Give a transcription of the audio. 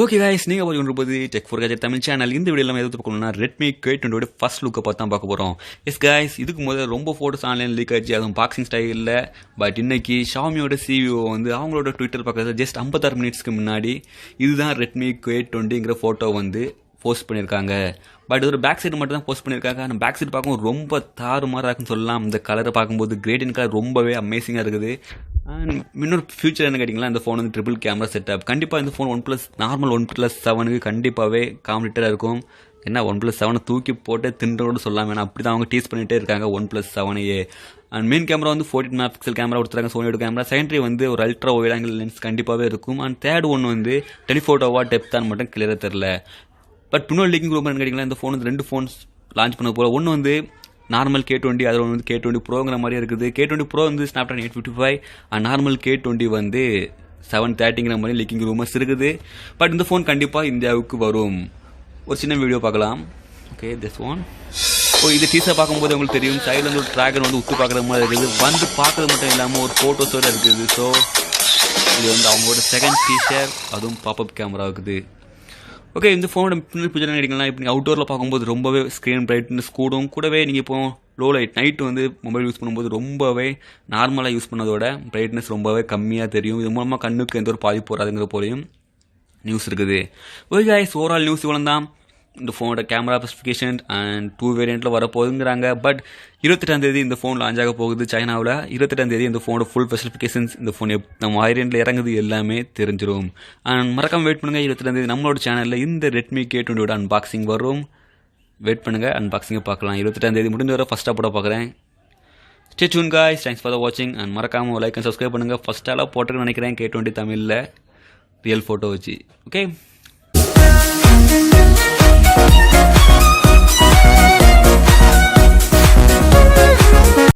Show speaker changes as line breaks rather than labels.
Okay guys நீங்கள் பார்த்து கொண்டிருப்பது tech for gadget Tamil channel. இந்த வீடியோ எல்லாம் எது பார்க்கணும்னா ரெட்மி K20 ஃபர்ஸ்ட் லுக்கை பார்த்து தான் பார்க்க போகிறோம். எஸ் गाइस இதுக்கு முதல்ல ரொம்ப ஃபோட்டோஸ் ஆன்லைன் லீக் ஆச்சு, அதுவும் பாக்ஸிங் ஸ்டைலில். பட் இன்னைக்கு ஷாமியோட சிஇஓ வந்து அவங்களோட ட்விட்டர் பக்கத்தில் ஜஸ்ட் 56 மினிட்ஸ்க்கு முன்னாடி இதுதான் ரெட்மி K20ங்கிற ஃபோட்டோ வந்து போஸ்ட் பண்ணியிருக்காங்க. பட் ஒரு பேக் சைடு மட்டும் தான் போஸ்ட் பண்ணியிருக்காங்க. ஆனால் பேக் சைடு பார்க்கும்போது ரொம்ப தாறுமாறாக இருக்குன்னு சொல்லலாம். இந்த கலரை பார்க்கும்போது கிரேடின் கலர் ரொம்பவே அமேசிங்காக இருக்குது. அண்ட் இன்னொரு ஃபியூச்சர் என்ன கேட்டிங்களா, இந்த ஃபோன் வந்து ட்ரிபிள் கேமரா செட்டப். கண்டிப்பாக இந்த ஃபோன் நார்மல் OnePlus 7க்கு கண்டிப்பாகவே காம்படிட்டராக இருக்கும். என்ன OnePlus 7 தூக்கி போட்டு தின்றோடு சொல்லலாம், வேணா அப்படி தான் அவங்க டீஸ் பண்ணிகிட்டே இருக்காங்க OnePlus 7ஐயே. அண்ட் மெயின் கேமரா வந்து 14 மெகாபிக்சல் கேமரா கொடுத்துருக்காங்க சோனியோட கேமரா. செகண்டரி வந்து ஒரு அல்ட்ரா வைட் ஆங்கிள் லென்ஸ் கண்டிப்பாகவே இருக்கும். அண்ட் தேர்ட் ஒன் வந்து டெலிஃபோட்டோவா டெப்த்தான்னு மட்டும் கிளியராக தெரில. பட் இன்னொரு லீக்கிங் ரூம் கேட்டிங்களா, இந்த ஃபோன் வந்து 2 ஃபோன்ஸ் லான்ச் பண்ண போகிற. ஒன்று வந்து நார்மல் K20, அதில் வந்து K20 ப்ரோங்கிற மாதிரியே இருக்குது. K20 ப்ரோ வந்து Snapdragon 855 அண்ட் நார்மல் K20 வந்து 730ங்கிற மாதிரி லீக்கிங் ரூமர்ஸ் இருக்குது. பட் இந்த ஃபோன் கண்டிப்பாக இந்தியாவுக்கு வரும். ஒரு சின்ன வீடியோ பார்க்கலாம். Okay, this one. இது டீசர் பார்க்கும்போது உங்களுக்கு தெரியும், சைடில் வந்து ஒரு ட்ராகன் வந்து உத்து பார்க்குற மாதிரி இருக்குது. வந்து பார்க்குறது மட்டும் இல்லாமல் ஒரு ஃபோட்டோஸோடு இருக்குது. ஸோ இது வந்து அவங்களோட செகண்ட் டீசர், அதுவும் பாப்அப் கேமரா இருக்குது. ஓகே, இந்த ஃபோனோட பின்னாடி பிக்சர் எடுக்கலாம். இப்போ நீங்கள் அவுட்டோரில் பார்க்கும்போது ரொம்பவே ஸ்க்ரீன் பிரைட்னஸ் கூடவே நீங்கள் இப்போ லோ லைட் நைட்டு வந்து மொபைல் யூஸ் பண்ணும்போது ரொம்பவே நார்மலாக யூஸ் பண்ணதோட பிரைட்னஸ் ரொம்பவே கம்மியாக தெரியும். இது மூலமாக கண்ணுக்கு எந்த ஒரு பாதிப்பு வராதுங்கிற போலையும் நியூஸ் இருக்குது. ஓகே गाइस, ஓவரால் நியூஸ் இவ்வளோ தான். இந்த ஃபோனோட கேமரா ஸ்பெசிஃபிகேஷன் அண்ட் 2 வேரியண்ட்டில் வரப்போகுதுங்கிறாங்க. பட் 28ஆம் இந்த ஃபோன் லான்ச் ஆக போகுது சைனாவில். 28ஆம் இந்த ஃபோனோட ஃபுல் ஸ்பெசிஃபிகேஷன்ஸ், இந்த ஃபோன் நம்ம வேரியண்ட்டில் இறங்குது எல்லாமே தெரிஞ்சிடும். அண்ட் மறக்காமல் வெயிட் பண்ணுங்கள். 28ஆம் நம்மளோட சேனலில் இந்த ரெட்மி K20 அன்பாக்சிங் வரும். வெயிட் பண்ணுங்கள், அன்பாக்சிங்கை பார்க்கலாம். 28ஆம் முடிஞ்ச வரை ஃபஸ்ட்டாக போட பார்க்குறேன். Stay tune guys, thanks for the வாட்சிங். அண்ட் மறக்காமல் லைக் அண்ட் சப்ஸ்கிரைப் பண்ணுங்கள். ஃபஸ்ட்டாலாம் போட்டுருன்னு நினைக்கிறேன் K20 தமிழில் ரியல் ஃபோட்டோ வச்சு. ஓகே.